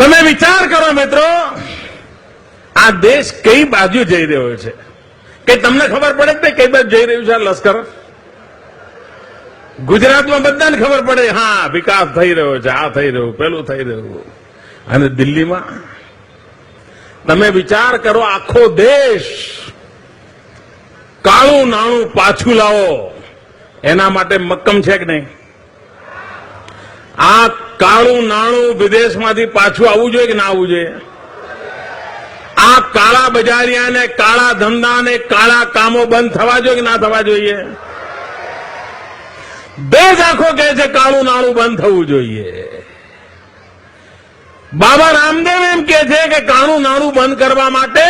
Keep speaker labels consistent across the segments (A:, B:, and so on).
A: તમે વિચાર કરો મિત્રો, આ દેશ કઈ બાજુ જઈ રહ્યો છે કે તમને ખબર પડે કે કઈ બાજુ જઈ રહ્યું છે આ લશ્કર? ગુજરાતમાં બધાને ખબર પડે, હા વિકાસ થઈ રહ્યો છે, આ થઈ રહ્યું, પેલું થઈ રહ્યું. અને દિલ્હીમાં તમે વિચાર કરો, આખો દેશ કાળું નાણું પાછું લાવો એના માટે મક્કમ છે કે નહીં? આ કાળું નાણું વિદેશમાંથી પાછું આવવું જોઈએ કે ના આવવું જોઈએ? આ કાળા બજારિયા ને કાળા ધંધા ને કાળા કામો બંધ થવા જોઈએ કે ના થવા જોઈએ? દેશ આખો કહે છે કાળું નાણું બંધ થવું જોઈએ. બાબા રામદેવ એમ કે છે કે કાળું નાણું બંધ કરવા માટે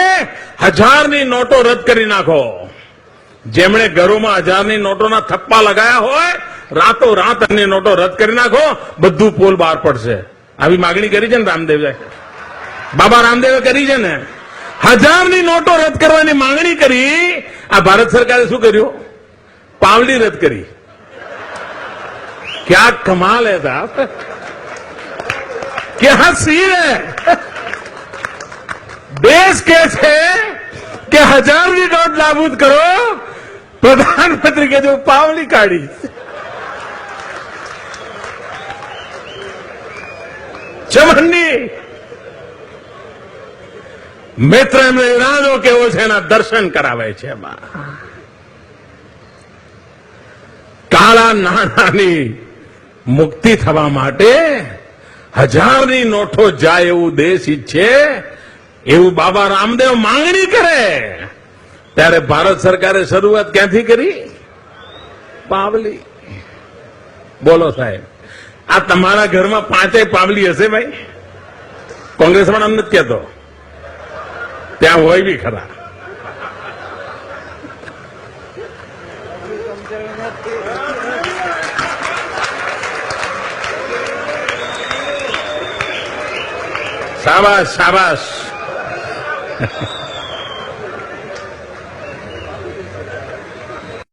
A: 1000ની નોટો રદ કરી નાખો. જેમણે ઘરોમાં 1000ની નોટોના થપ્પા લગાયા હોય, રાતો રાત એની નોટો રદ કરી નાખો, બધું પોલ બહાર પડશે. આવી માગણી કરી છે ને રામદેવે, બાબા રામદેવે કરી છે ને. 1000ની નોટો રદ કરવાની માંગણી કરી. આ ભારત સરકારે શું કર્યું? પાવલી રદ કરી. क्या कमाल है साहब, क्या सीन है. देश के છે કે 1000ની નોટ નાબૂદ કરો, પ્રધાનમંત્રી કે જો પાવલી કાઢી. ચમનની મિત્ર એમનો ઈરાદો કેવો છે એના દર્શન કરાવે છે. કાળા નાણાંની મુક્તિ થવા માટે 1000ની નોટો જાય એવું દેશ ઈચ્છે, એવું બાબા રામદેવ માંગણી કરે, ત્યારે ભારત સરકારે શરૂઆત ક્યાંથી કરી? પાવલી. બોલો સાહેબ, આ તમારા ઘરમાં 5 પાવલી હશે ભાઈ? કોંગ્રેસ પણ અમને જ કહેતો, ત્યાં હોય બી ખરા. શાબાશ શાબાશ.